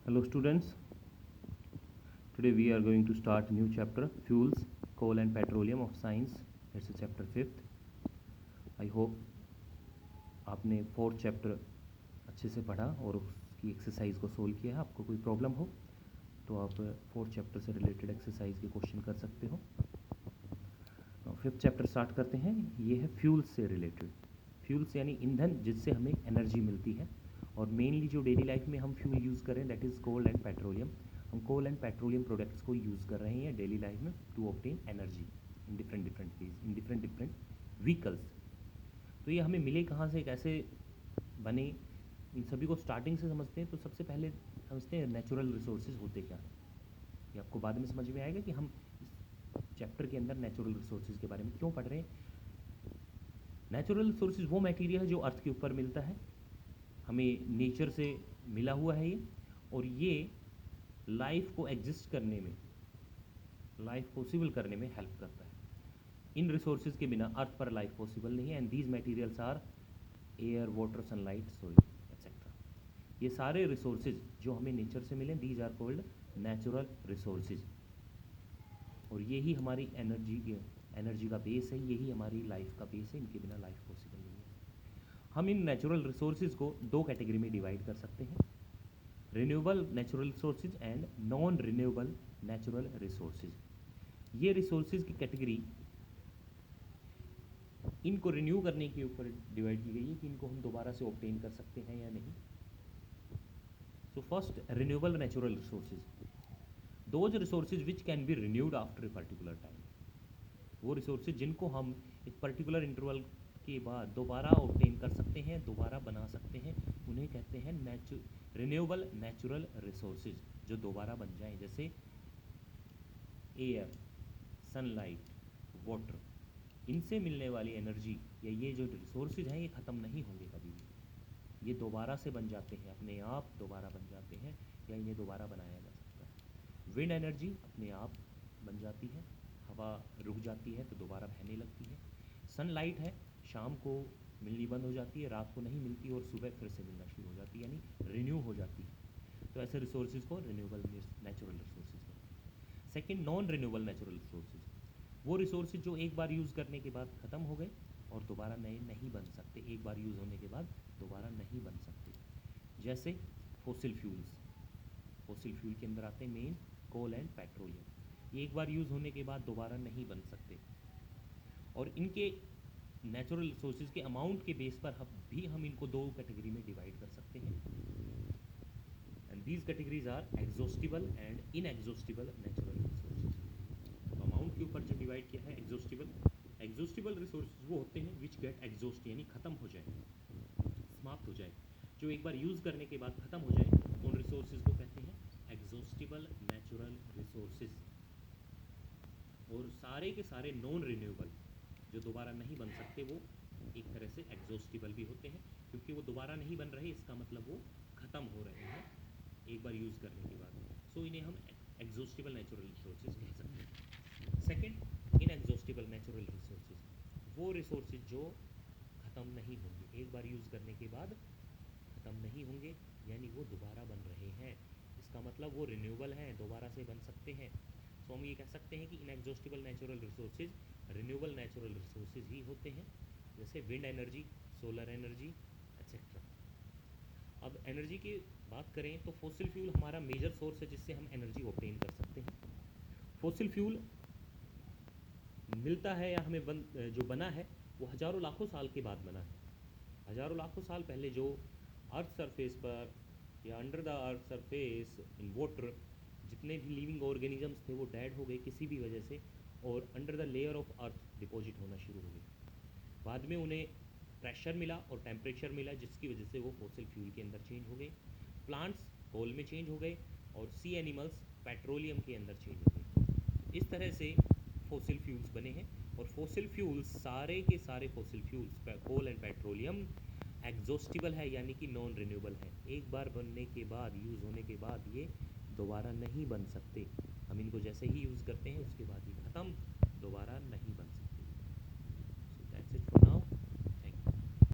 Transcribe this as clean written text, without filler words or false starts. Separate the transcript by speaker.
Speaker 1: Hello students, today we are going to start new chapter fuels, coal and petroleum of science. It's chapter 5th. I hope आपने 4th chapter अच्छे से पढ़ा और उसकी exercise को solve किया है. आपको कोई प्रॉब्लम हो तो आप 4th चैप्टर से रिलेटेड एक्सरसाइज के क्वेश्चन कर सकते हो. 5th चैप्टर स्टार्ट करते हैं. ये है फ्यूल्स से रिलेटेड. फ्यूल्स यानी ईंधन जिससे हमें एनर्जी मिलती है और मेनली जो डेली लाइफ में हम फ्यूल यूज़ कर रहे हैं that is coal and petroleum. हम कोल एंड पेट्रोलियम प्रोडक्ट्स को यूज़ कर रहे हैं डेली लाइफ में to obtain energy in different ways in different vehicles. तो ये हमें मिले कहाँ से, कैसे बने, इन सभी को स्टार्टिंग से समझते हैं. तो सबसे पहले समझते हैं नेचुरल रिसोर्सेज होते क्या हैं. ये आपको बाद में समझ में आएगा कि हम इस चैप्टर के अंदर नेचुरल रिसोर्सेज के बारे में क्यों पढ़ रहे हैं. नेचुरल रिसोर्सेज वो मटेरियल है जो अर्थ के ऊपर मिलता है, हमें नेचर से मिला हुआ है ये, और ये लाइफ को एग्जिस्ट करने में, लाइफ पॉसिबल करने में हेल्प करता है. इन रिसोर्सेज के बिना अर्थ पर लाइफ पॉसिबल नहीं है. And these materials are air, water, sunlight, soil etcetera. ये सारे रिसोर्सेज जो हमें नेचर से मिले these are called natural resources. और यही हमारी एनर्जी का बेस है, यही हमारी लाइफ का बेस है. इनके बिना लाइफ पॉसिबल नहीं है. हम इन नेचुरल रिसोर्सेज को दो कैटेगरी में डिवाइड कर सकते हैं, renewable natural resources and non renewable natural resources. ये रिसोर्सेज की कैटेगरी इनको रिन्यू करने के ऊपर डिवाइड की गई है कि इनको हम दोबारा से ऑब्टेन कर सकते हैं या नहीं. So first, renewable natural resources, those resources which can be renewed after a particular time. वो रिसोर्सेज जिनको हम एक पर्टिकुलर इंटरवल के बाद दोबारा ऑब्टेन कर सकते हैं, दोबारा बना सकते हैं, उन्हें कहते हैं रिन्यूएबल नेचुरल रिसोर्सेज, जो दोबारा बन जाएं. जैसे एयर, सनलाइट, वाटर, इनसे मिलने वाली एनर्जी या ये जो रिसोर्सेज हैं ये ख़त्म नहीं होंगे कभी भी. ये दोबारा से बन जाते हैं, अपने आप दोबारा बन जाते हैं, या इन्हें दोबारा बनाया जा सकता है. विंड एनर्जी अपने आप बन जाती है, हवा रुक जाती है तो दोबारा बहने लगती है. सनलाइट है, शाम को मिलनी बंद हो जाती है, रात को नहीं मिलती और सुबह फिर से मिलना शुरू हो जाती है, यानी रिन्यू हो जाती है. तो ऐसे रिसोर्सेज को रिन्यूएबल नेचुरल रिसोर्सेज कहते हैं. Second, non renewable natural resources, वो रिसोर्सेज जो एक बार यूज़ करने के बाद ख़त्म हो गए और दोबारा नए नहीं बन सकते. एक बार यूज़ होने के बाद दोबारा नहीं बन सकते. जैसे फॉसिल फ्यूल्स, फॉसिल फ्यूल के अंदर आते हैं मेन कोल एंड पेट्रोलियम. ये एक बार यूज़ होने के बाद दोबारा नहीं बन सकते. और इनके नेचुरल रिसोर्सेज के अमाउंट के बेस पर हम इनको दो कैटेगरी में डिवाइड कर सकते हैं. And these categories are exhaustible and inexhaustible natural resources. तो अमाउंट के ऊपर जो डिवाइड किया है एग्जॉस्टिबल रिसोर्सेज वो होते हैं विच गेट एग्जॉस्ट, यानी ख़त्म हो जाए, समाप्त हो जाए, जो एक बार यूज़ करने के बाद ख़त्म हो जाए. उन रिसोर्सेज को कहते हैं एग्जॉस्टिबल नेचुरल रिसोर्सेज. और सारे के सारे नॉन रिन्यूएबल जो दोबारा नहीं बन सकते वो एक तरह से एग्जॉस्टिबल भी होते हैं, क्योंकि वो दोबारा नहीं बन रहे, इसका मतलब वो ख़त्म हो रहे हैं एक बार यूज़ करने के बाद. सो इन्हें हम एग्जॉस्टिबल नेचुरल रिसोर्सेज कह सकते हैं. सेकेंड, इनएग्जॉस्टिबल नेचुरल रिसोर्सेज, वो रिसोर्सेज जो ख़त्म नहीं होंगे, एक बार यूज़ करने के बाद ख़त्म नहीं होंगे, यानी वो दोबारा बन रहे हैं. इसका मतलब वो रिन्यूएबल हैं, दोबारा से बन सकते हैं. तो हम ये कह सकते हैं कि inexhaustible natural resources renewable natural resources ही होते हैं, जैसे wind energy, solar energy etcetera. अब एनर्जी की बात करें तो फॉसिल फ्यूल हमारा मेजर सोर्स है जिससे हम एनर्जी ऑब्टेन कर सकते हैं. फॉसिल फ्यूल मिलता है या हमें जो बना है वो हज़ारों लाखों साल के बाद बना है. हज़ारों लाखों साल पहले जो अर्थ सरफेस पर या under the earth surface in water जितने भी लिविंग ऑर्गेनिजम्स थे वो डेड हो गए किसी भी वजह से, और under the layer of earth deposit होना शुरू हो गए. बाद में उन्हें प्रेशर मिला और टेम्परेचर मिला जिसकी वजह से वो फॉसिल फ्यूल के अंदर चेंज हो गए. प्लांट्स कोल में चेंज हो गए और सी एनिमल्स पेट्रोलियम के अंदर चेंज हो गए. इस तरह से फॉसिल फ्यूल्स बने हैं. और फॉसिल फ्यूल्स सारे के सारे fossil fuels coal and petroleum exhaustible है, यानी कि नॉन रिन्यूएबल है. एक बार बनने के बाद, यूज़ होने के बाद ये दोबारा नहीं बन सकते. हम इनको जैसे ही यूज़ करते हैं उसके बाद ये ख़त्म, दोबारा नहीं बन